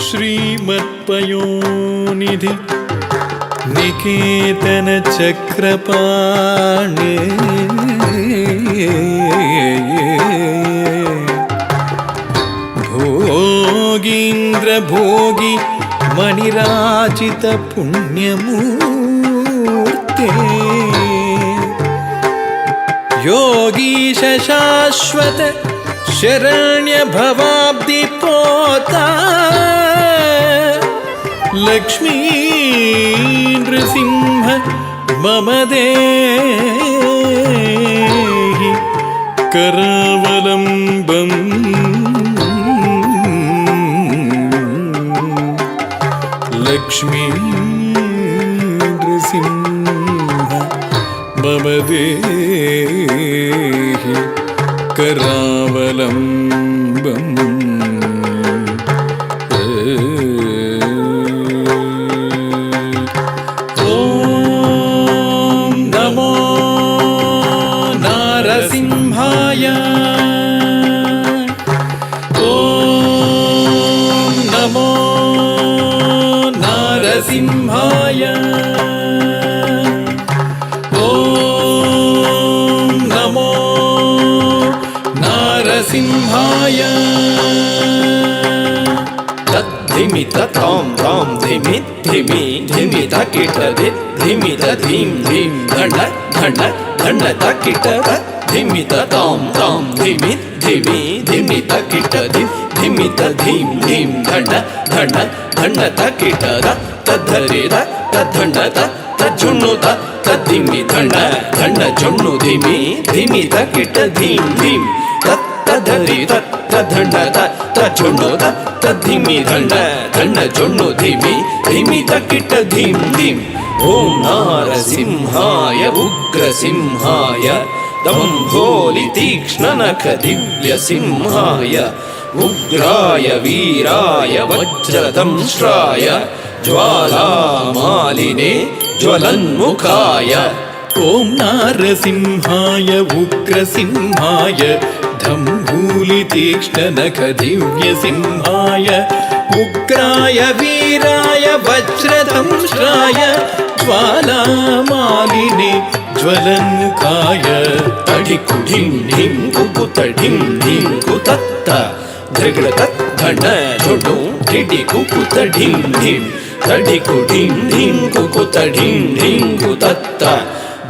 श्रीमत्पयोनिधि निकेतन चक्रपाणे भोगीन्द्र भोगी मणिराजित पुण्यमूर्ते योगीश शाश्वत शरण्य भवाब्दि पोता लक्ष्मी नृसिंह मम देहि करावलम्बम् लक्ष्मी नृसिंह मम देहि करावलम्बम् सिंहाय ॐ नमो नारसिंहाय तद्धिमि ततां तां धिमि धिमि धिमि तकिट धिमि तधीं धीं धण्ड धण्ड धण्ड तकिट धिमि ततां तां धिमि धिमि धिमि तकिट धिमि तधीं धीं धण्ड धण्ड धण्ड तकिट तद्धरे तद्धण्ड तज्जुण्णु तद्धिमि धण्ड धण्ड जुण्णु धिमि धिमि तकिट धीं धीं तद्धरे तद्धण्ड तज्जुण्णु तद्धिमि धण्ड धण्ड जुण्णु धिमि धिमि तकिट धीं धीं ॐ नारसिंहाय उग्रसिंहाय दम्भोलि तीक्ष्णनख दिव्यसिंहाय उग्राय वीराय वज्रदंष्ट्राय ज्वालामालिने ज्वलन्मुखाय ॐ नारसिंहाय उग्रसिंहाय दम्भूलितीक्ष्णनख दिव्यसिंहाय उग्राय वीराय वज्रदंष्ट्राय ज्वालामालिने ज्वलन्मुखाय तडिकुढिं ढिं कुकुतडिं ढिं कुतत्त धृगृत धण्ड झुडु ढिडि कुकुतडिं ढिं तडिकुढिं ढिं कुकुतडिं ढिं कुतत्त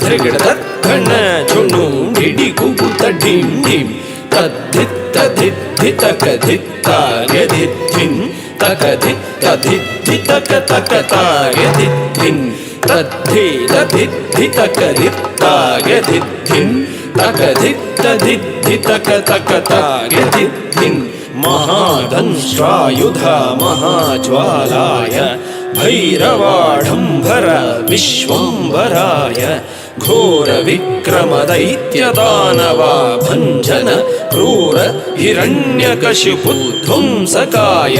धृगृत धण्ड झुडु ढिडि कुकुतडिं ढिं तद्धित्त धित्तक धित्तार्यधित्थिं तकधित्तधित्तितक तकतार्यधित्थिं तद्धि तधित्तितक धित्तार्यधित्थिं तकधित्तधित्तितक तकतार्यधित्थिं महादंष्ट्रायुध महाज्वालाय भैरवाढम्बर विश्वम्भराय घोरविक्रमदैत्यदानवा भञ्जन क्रूर हिरण्यकशिपुध्वंसकाय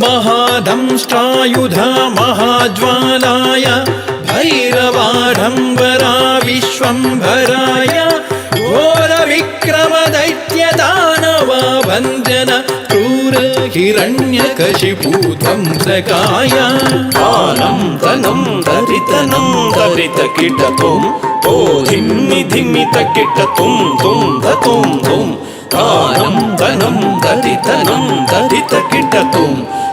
महादंष्ट्रायुध महाज्वालाय भैरवाढम्बरा विश्वम्भराय घोरविक्रमदैत्यदानवा भञ्जन क्रूर हिरण्यकशिपुध्वंसकाय आनं तनं दरितनं दरितकिटतुं तो धिम्मि धिमि तकिटतुं तुं धतुं तुं आनं तनं दरितनं दरितकिटतुं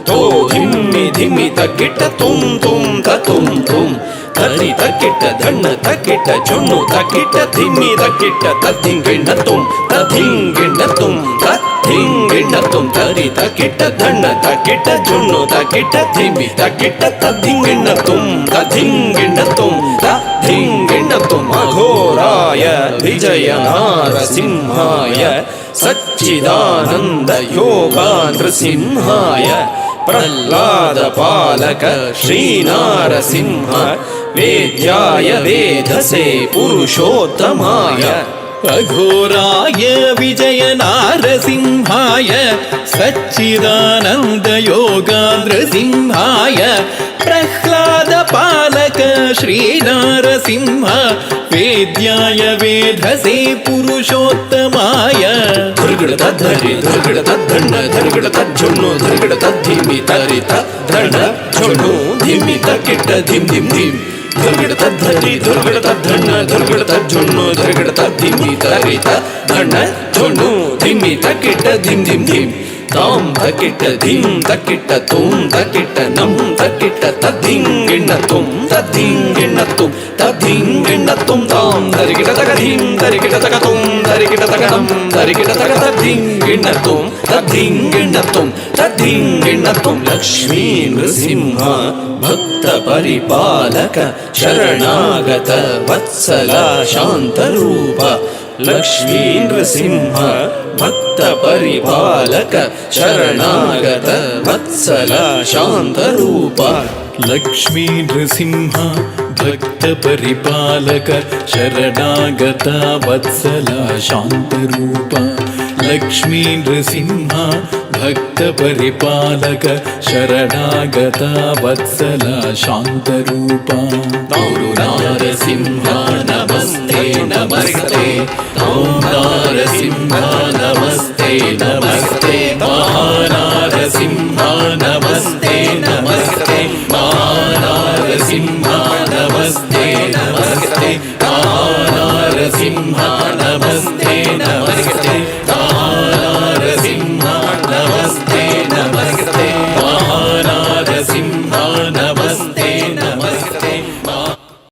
तो धिम्मि धिमि तकिटतुं तुं धतुं तुं धरि तकिट धण्ड तकिट जुण्णु तकिट धिमि तकिट तद्धिङ्गिण्णतुं तद्धिङ्गिण्णतुं तद्धिङ्गिण्णतुं धरि तकिट धण्ड तकिट जुण्णु तकिट धिमि तकिट तद्धिङ्गिण्णतुं तद्धिङ्गिण्णतुं तद्धिङ्गिण्णतुं अघोराय विजय नारसिंहाय सच्चिदानन्द योगा नृसिंहाय प्रह्लाद पालक श्रीनारसिंह वेद्याय वेधसे पुरुषोत्तमाय अघोराय विजय नारसिंहाय सच्चिदानन्द योगा नृसिंहाय प्रह्लाद पालक श्रीनारसिंह वेद्याय वेधसे पुरुषोत्तमाय ಧರ್ಗಡ ತದ್ಧರಿ ಧರ್ಗಡ ತದ್ಧಣ್ಣ ಧರ್ಗಡ ತಜ್ಜೊಣ್ಣು ಧರ್ಗಡ ತದ್ಧಿಮಿ ತರಿತ ಧಣ್ಣ ಜೊಣ್ಣು ಧಿಮ್ಮಿ ತಕ್ಕಿಟ್ಟ ಧಿಮ್ ಧಿಮ್ ಧಿಮ್ ಧರ್ಗಡ ತದ್ಧರಿ ಧರ್ಗಡ ತದ್ಧಣ್ಣ ಧರ್ಗಡ ತಜ್ಜೊಣ್ಣು ಧರ್ಗಡ ತದ್ಧಿಮಿ ತರಿತ ಧಣ್ಣ ಜೊಣ್ಣು ಧಿಮ್ಮಿ ತಕ್ಕಿಟ್ಟ ಧಿಮ್ ಧಿಮ್ ಧಿಮ್ ತಾಂ ತಕ್ಕಿಟ್ಟ ಧಿಂ ತಕ್ಕಿಟ್ಟ ತುಂ ತಕ್ಕಿಟ್ಟ ನಂ ತಕ್ಕಿಟ್ಟ ತದ್ಧಿಂಗಿಣ್ಣ ತುಂ ತದ್ಧಿಂಗಿಣ್ಣ ತುಂ ತದ್ಧಿಂಗಿಣ್ಣ ತುಂ ತಾಂ ಧರಿಗಿಡ ತಗ ಧಿಂ ಧರಿಗಿಡ ತಗ ತುಂ ಧರಿಗಿಡ ತಗ ನಂ ಧರಿಗಿಡ ತಗ ತದ್ಧಿಂಗಿಣ್ಣ ತುಂ ತದ್ಧಿಂಗಿಣ್ಣ ತುಂ ತದ್ಧಿಂಗಿಣ್ಣ ತುಂ ಲಕ್ಷ್ಮೀ ನೃಸಿಂಹ ಭಕ್ತ ಪರಿಪಾಲಕ ಶರಣಾಗತ ವತ್ಸಲ ಶಾಂತರೂಪ ಲಕ್ಷ್ಮೀ ನೃಸಿಂಹ ಭಕ್ತ ಪರಿಪಾಲಕ ಶರಣಾಗತ ವತ್ಸಲ ಶಾಂತರೂಪ ಲಕ್ಷ್ಮೀ ನೃಸಿಂಹ ಭಕ್ತ ಪರಿಪಾಲಕ ಶರಣಾಗತ ವತ್ಸಲ ಶಾಂತರೂಪ ಲಕ್ಷ್ಮೀ ನೃಸಿಂಹ ಭಕ್ತ ಪರಿಪಾಲಕ ಶರಣಾಗತ ವತ್ಸಲ ಶಾಂತರೂಪ ಗೌರು ನಾರಸಿಂಹ ನಮಸ್ತೆ ನಮಸ್ತೆ ಓಂ ನಾರಸಿಂಹ ನಮಸ್ತೆ ನಮಸ್ತೆ ಮಹಾನಾರಸಿಂಹ ನಮಸ್ತೆ